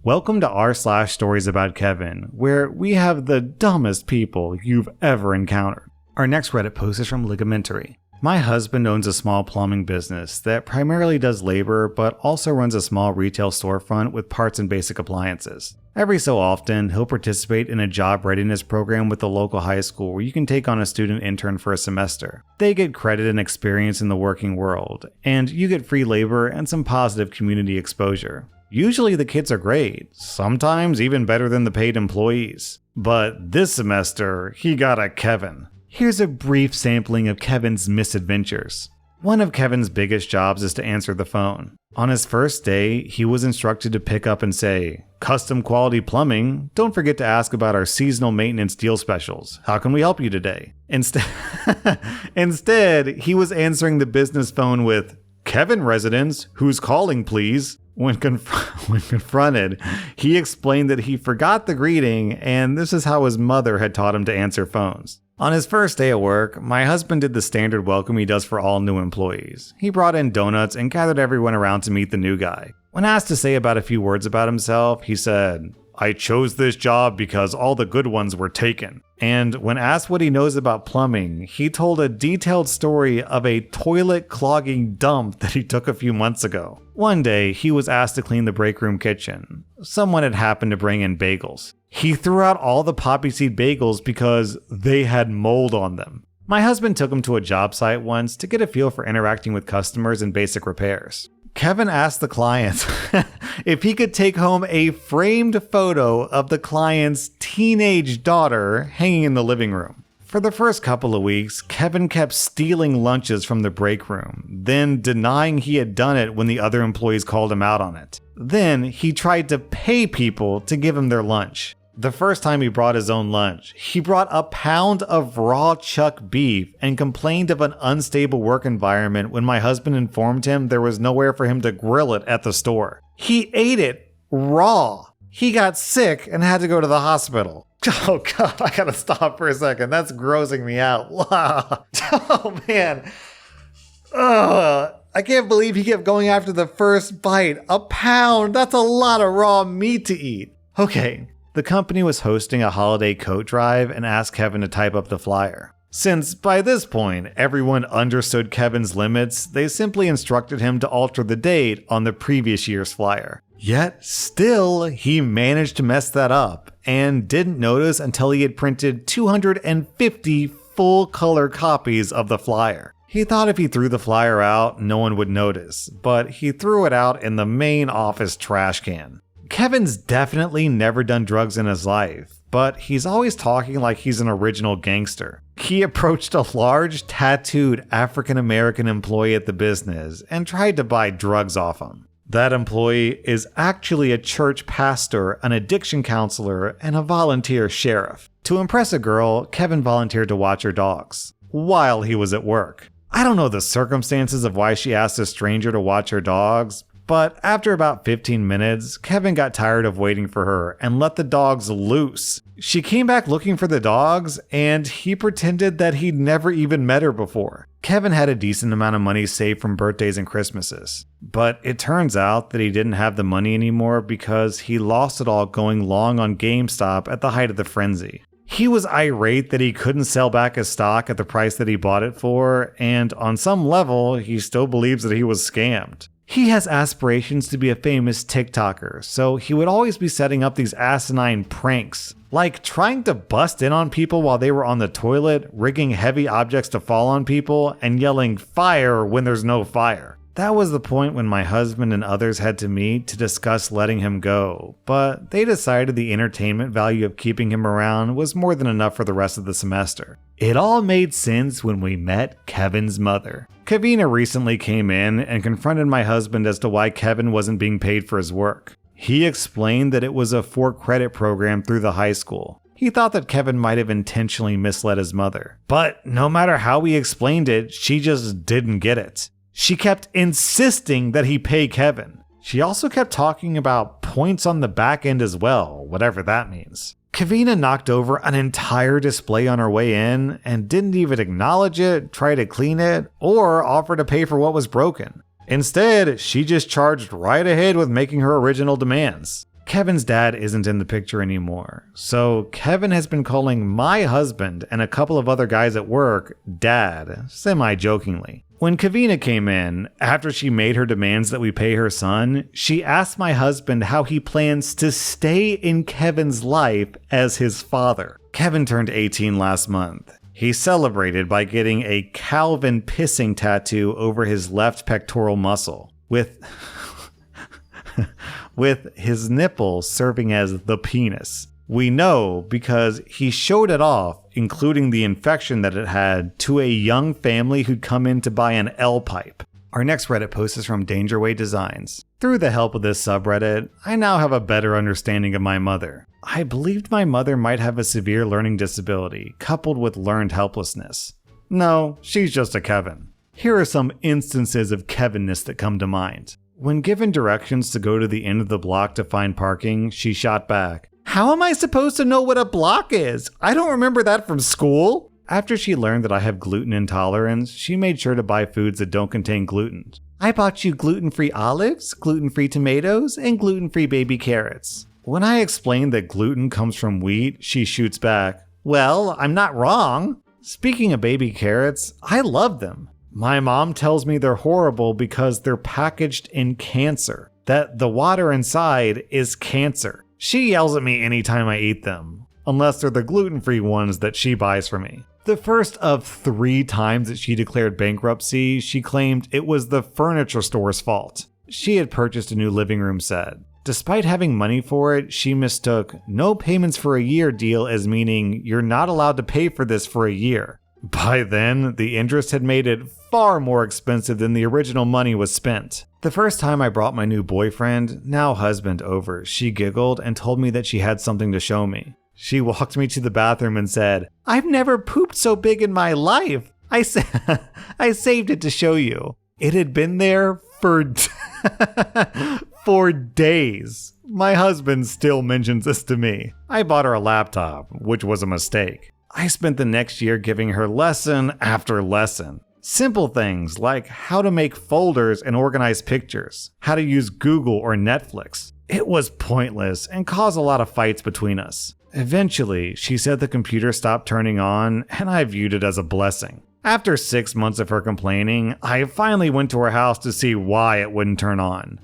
Welcome to rSlash Stories About Kevin, where we have the dumbest people you've ever encountered. Our next Reddit post is from Ligamentary. My husband owns a small plumbing business that primarily does labor, but also runs a small retail storefront with parts and basic appliances. Every so often, he'll participate in a job readiness program with the local high school where you can take on a student intern for a semester. They get credit and experience in the working world, and you get free labor and some positive community exposure. Usually the kids are great, sometimes even better than the paid employees. But this semester, he got a Kevin. Here's a brief sampling of Kevin's misadventures. One of Kevin's biggest jobs is to answer the phone. On his first day, he was instructed to pick up and say, "Custom quality plumbing, don't forget to ask about our seasonal maintenance deal specials. How can we help you today?" Instead, he was answering the business phone with, "Kevin residence, who's calling please?" When confronted, he explained that he forgot the greeting and this is how his mother had taught him to answer phones. On his first day at work, my husband did the standard welcome he does for all new employees. He brought in donuts and gathered everyone around to meet the new guy. When asked to say about a few words about himself, he said, "I chose this job because all the good ones were taken." And when asked what he knows about plumbing, he told a detailed story of a toilet clogging dump that he took a few months ago. One day, he was asked to clean the break room kitchen. Someone had happened to bring in bagels. He threw out all the poppy seed bagels because they had mold on them. My husband took him to a job site once to get a feel for interacting with customers and basic repairs. Kevin asked the client if he could take home a framed photo of the client's teenage daughter hanging in the living room. For the first couple of weeks, Kevin kept stealing lunches from the break room, then denying he had done it when the other employees called him out on it. Then he tried to pay people to give him their lunch. The first time he brought his own lunch, he brought a pound of raw chuck beef and complained of an unstable work environment when my husband informed him there was nowhere for him to grill it at the store. He ate it raw. He got sick and had to go to the hospital. Oh God, I gotta stop for a second. That's grossing me out. Oh man. I can't believe he kept going after the first bite. A pound, that's a lot of raw meat to eat. Okay. The company was hosting a holiday coat drive and asked Kevin to type up the flyer. Since by this point, everyone understood Kevin's limits, they simply instructed him to alter the date on the previous year's flyer. Yet, still, he managed to mess that up and didn't notice until he had printed 250 full-color copies of the flyer. He thought if he threw the flyer out, no one would notice, but he threw it out in the main office trash can. Kevin's definitely never done drugs in his life, but he's always talking like he's an original gangster. He approached a large, tattooed African-American employee at the business and tried to buy drugs off him. That employee is actually a church pastor, an addiction counselor, and a volunteer sheriff. To impress a girl, Kevin volunteered to watch her dogs while he was at work. I don't know the circumstances of why she asked a stranger to watch her dogs, but after about 15 minutes, Kevin got tired of waiting for her and let the dogs loose. She came back looking for the dogs, and he pretended that he'd never even met her before. Kevin had a decent amount of money saved from birthdays and Christmases, but it turns out that he didn't have the money anymore because he lost it all going long on GameStop at the height of the frenzy. He was irate that he couldn't sell back his stock at the price that he bought it for, and on some level, he still believes that he was scammed. He has aspirations to be a famous TikToker, so he would always be setting up these asinine pranks, like trying to bust in on people while they were on the toilet, rigging heavy objects to fall on people, and yelling "fire" when there's no fire. That was the point when my husband and others had to meet to discuss letting him go, but they decided the entertainment value of keeping him around was more than enough for the rest of the semester. It all made sense when we met Kevin's mother. Kavina recently came in and confronted my husband as to why Kevin wasn't being paid for his work. He explained that it was a 4-credit program through the high school. He thought that Kevin might have intentionally misled his mother. But no matter how we explained it, she just didn't get it. She kept insisting that he pay Kevin. She also kept talking about points on the back end as well, whatever that means. Kavina knocked over an entire display on her way in and didn't even acknowledge it, try to clean it, or offer to pay for what was broken. Instead, she just charged right ahead with making her original demands. Kevin's dad isn't in the picture anymore, so Kevin has been calling my husband and a couple of other guys at work Dad, semi-jokingly. When Kavina came in, after she made her demands that we pay her son, she asked my husband how he plans to stay in Kevin's life as his father. Kevin turned 18 last month. He celebrated by getting a Calvin pissing tattoo over his left pectoral muscle, with his nipple serving as the penis. We know because he showed it off, including the infection that it had, to a young family who'd come in to buy an L-pipe. Our next Reddit post is from Dangerway Designs. Through the help of this subreddit, I now have a better understanding of my mother. I believed my mother might have a severe learning disability, coupled with learned helplessness. No, she's just a Kevin. Here are some instances of Kevinness that come to mind. When given directions to go to the end of the block to find parking, she shot back, "How am I supposed to know what a block is? I don't remember that from school." After she learned that I have gluten intolerance, she made sure to buy foods that don't contain gluten. "I bought you gluten-free olives, gluten-free tomatoes, and gluten-free baby carrots." When I explained that gluten comes from wheat, she shoots back, "Well, I'm not wrong." Speaking of baby carrots, I love them. My mom tells me they're horrible because they're packaged in cancer, that the water inside is cancer. She yells at me anytime I eat them, unless they're the gluten-free ones that she buys for me. The first of 3 times that she declared bankruptcy, she claimed it was the furniture store's fault. She had purchased a new living room set. Despite having money for it, she mistook no payments for a year deal as meaning you're not allowed to pay for this for a year. By then, the interest had made it far more expensive than the original money was spent. The first time I brought my new boyfriend, now husband, over, she giggled and told me that she had something to show me. She walked me to the bathroom and said, "I've never pooped so big in my life. I saved it to show you." It had been there for for days. My husband still mentions this to me. I bought her a laptop, which was a mistake. I spent the next year giving her lesson after lesson. Simple things like how to make folders and organize pictures, how to use Google or Netflix. It was pointless and caused a lot of fights between us. Eventually, she said the computer stopped turning on, and I viewed it as a blessing. After 6 months of her complaining, I finally went to her house to see why it wouldn't turn on.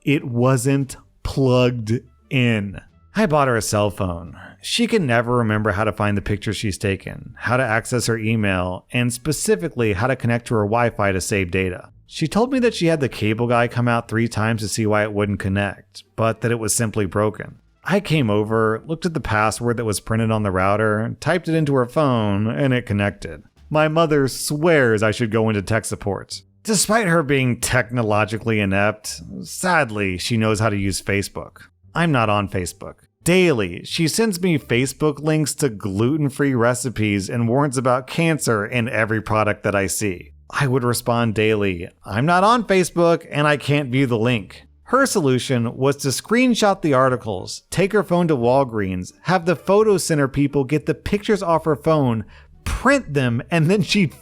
It wasn't plugged in. I bought her a cell phone. She can never remember how to find the pictures she's taken, how to access her email, and specifically how to connect to her Wi-Fi to save data. She told me that she had the cable guy come out 3 times to see why it wouldn't connect, but that it was simply broken. I came over, looked at the password that was printed on the router, typed it into her phone, and it connected. My mother swears I should go into tech support. Despite her being technologically inept, sadly, she knows how to use Facebook. I'm not on Facebook. Daily, she sends me Facebook links to gluten-free recipes and warns about cancer in every product that I see. I would respond daily, "I'm not on Facebook and I can't view the link." Her solution was to screenshot the articles, take her phone to Walgreens, have the photo center people get the pictures off her phone, print them, and then she'd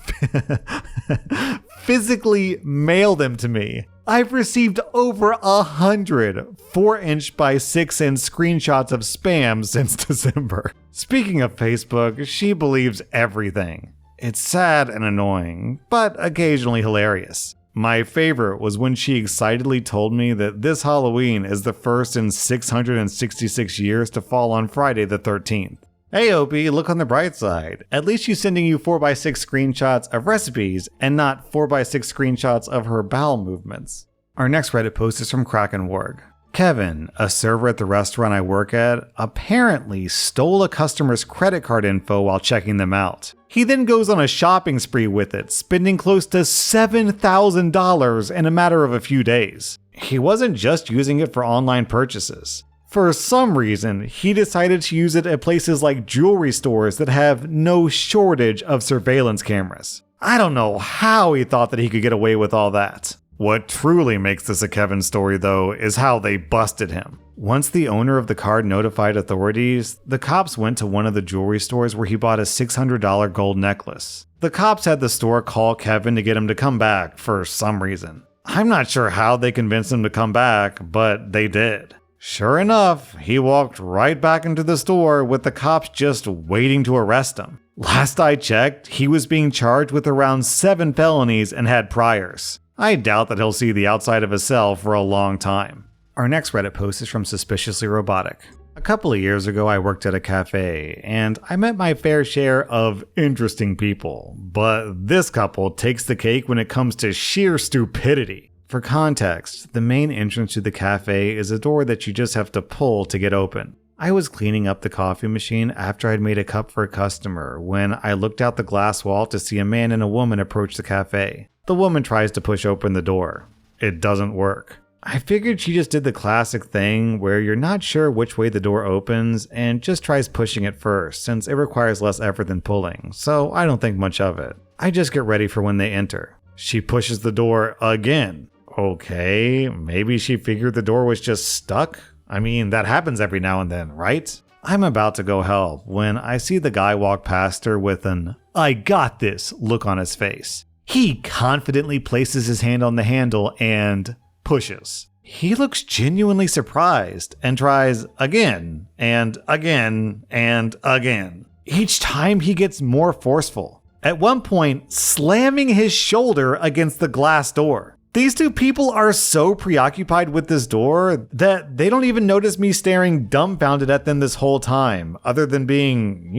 physically mail them to me. I've received over 100 4-inch by 6-inch screenshots of spam since December. Speaking of Facebook, she believes everything. It's sad and annoying, but occasionally hilarious. My favorite was when she excitedly told me that this Halloween is the first in 666 years to fall on Friday the 13th. Hey Opie, look on the bright side. At least she's sending you 4x6 screenshots of recipes and not 4x6 screenshots of her bowel movements. Our next Reddit post is from Krakenwarg. Kevin, a server at the restaurant I work at, apparently stole a customer's credit card info while checking them out. He then goes on a shopping spree with it, spending close to $7,000 in a matter of a few days. He wasn't just using it for online purchases. For some reason, he decided to use it at places like jewelry stores that have no shortage of surveillance cameras. I don't know how he thought that he could get away with all that. What truly makes this a Kevin story, though, is how they busted him. Once the owner of the card notified authorities, the cops went to one of the jewelry stores where he bought a $600 gold necklace. The cops had the store call Kevin to get him to come back for some reason. I'm not sure how they convinced him to come back, but they did. Sure enough, he walked right back into the store with the cops just waiting to arrest him. Last I checked, he was being charged with around 7 felonies and had priors. I doubt that he'll see the outside of a cell for a long time. Our next Reddit post is from Suspiciously Robotic. A couple of years ago, I worked at a cafe, and I met my fair share of interesting people. But this couple takes the cake when it comes to sheer stupidity. For context, the main entrance to the cafe is a door that you just have to pull to get open. I was cleaning up the coffee machine after I'd made a cup for a customer when I looked out the glass wall to see a man and a woman approach the cafe. The woman tries to push open the door. It doesn't work. I figured she just did the classic thing where you're not sure which way the door opens and just tries pushing it first since it requires less effort than pulling, so I don't think much of it. I just get ready for when they enter. She pushes the door again. Okay, maybe she figured the door was just stuck? I mean, that happens every now and then, right? I'm about to go help when I see the guy walk past her with an "I got this" look on his face. He confidently places his hand on the handle and pushes. He looks genuinely surprised and tries again and again and again. Each time he gets more forceful, at one point slamming his shoulder against the glass door. These two people are so preoccupied with this door that they don't even notice me staring dumbfounded at them this whole time, other than being,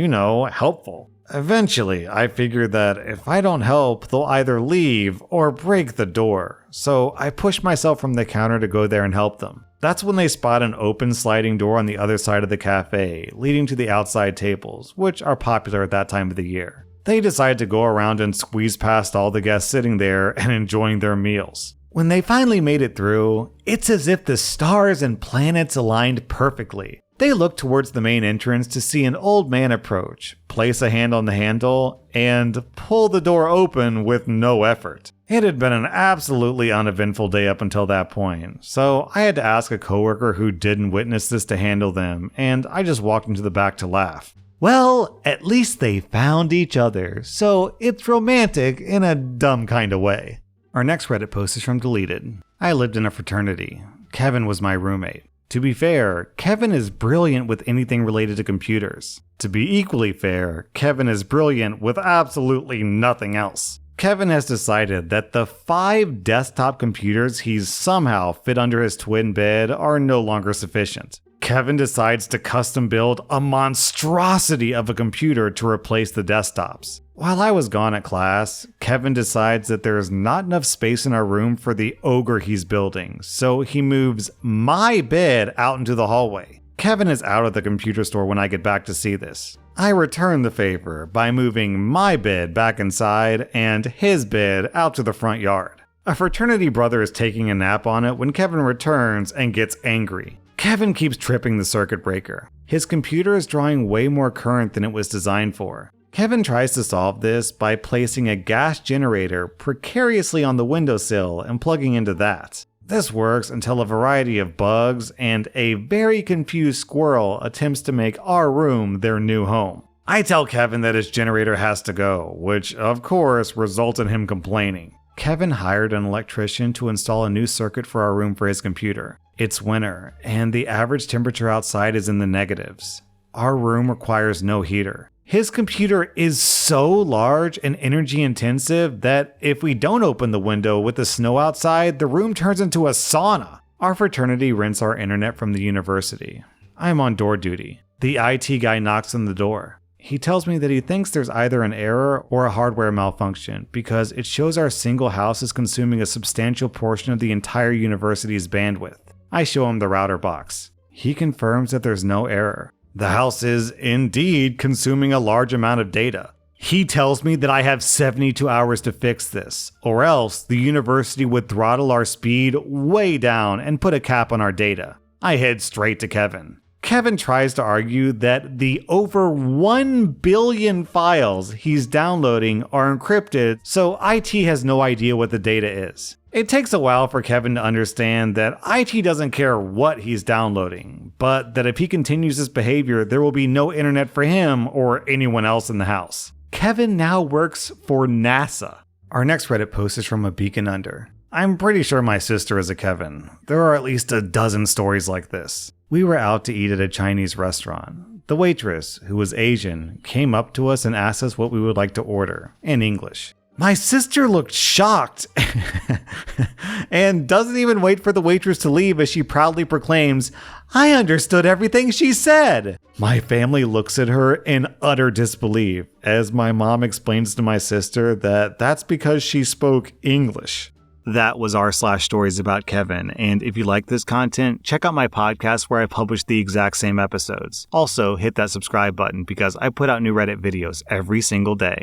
helpful. Eventually, I figure that if I don't help, they'll either leave or break the door. So I push myself from the counter to go there and help them. That's when they spot an open sliding door on the other side of the cafe, leading to the outside tables, which are popular at that time of the year. They decide to go around and squeeze past all the guests sitting there and enjoying their meals. When they finally made it through, it's as if the stars and planets aligned perfectly. They look towards the main entrance to see an old man approach, place a hand on the handle, and pull the door open with no effort. It had been an absolutely uneventful day up until that point, so I had to ask a coworker who didn't witness this to handle them, and I just walked into the back to laugh. Well, at least they found each other, so it's romantic in a dumb kind of way. Our next Reddit post is from Deleted. I lived in a fraternity. Kevin was my roommate. To be fair, Kevin is brilliant with anything related to computers. To be equally fair, Kevin is brilliant with absolutely nothing else. Kevin has decided that the 5 desktop computers he's somehow fit under his twin bed are no longer sufficient. Kevin decides to custom build a monstrosity of a computer to replace the desktops. While I was gone at class, Kevin decides that there is not enough space in our room for the ogre he's building, so he moves my bed out into the hallway. Kevin is out of the computer store when I get back to see this. I return the favor by moving my bed back inside and his bed out to the front yard. A fraternity brother is taking a nap on it when Kevin returns and gets angry. Kevin keeps tripping the circuit breaker. His computer is drawing way more current than it was designed for. Kevin tries to solve this by placing a gas generator precariously on the windowsill and plugging into that. This works until a variety of bugs and a very confused squirrel attempts to make our room their new home. I tell Kevin that his generator has to go, which of course results in him complaining. Kevin hired an electrician to install a new circuit for our room for his computer. It's winter, and the average temperature outside is in the negatives. Our room requires no heater. His computer is so large and energy intensive that if we don't open the window with the snow outside, the room turns into a sauna. Our fraternity rents our internet from the university. I'm on door duty. The IT guy knocks on the door. He tells me that he thinks there's either an error or a hardware malfunction because it shows our single house is consuming a substantial portion of the entire university's bandwidth. I show him the router box. He confirms that there's no error. The house is indeed consuming a large amount of data. He tells me that I have 72 hours to fix this, or else the university would throttle our speed way down and put a cap on our data. I head straight to Kevin. Kevin tries to argue that the over 1 billion files he's downloading are encrypted, so IT has no idea what the data is. It takes a while for Kevin to understand that IT doesn't care what he's downloading, but that if he continues this behavior, there will be no internet for him or anyone else in the house. Kevin now works for NASA. Our next Reddit post is from A Beacon Under. I'm pretty sure my sister is a Kevin. There are at least a dozen stories like this. We were out to eat at a Chinese restaurant. The waitress, who was Asian, came up to us and asked us what we would like to order, in English. My sister looked shocked and doesn't even wait for the waitress to leave as she proudly proclaims, "I understood everything she said." My family looks at her in utter disbelief as my mom explains to my sister that that's because she spoke English. That was r/Storiesaboutkevin, and if you like this content, check out my podcast where I publish the exact same episodes. Also, hit that subscribe button because I put out new Reddit videos every single day.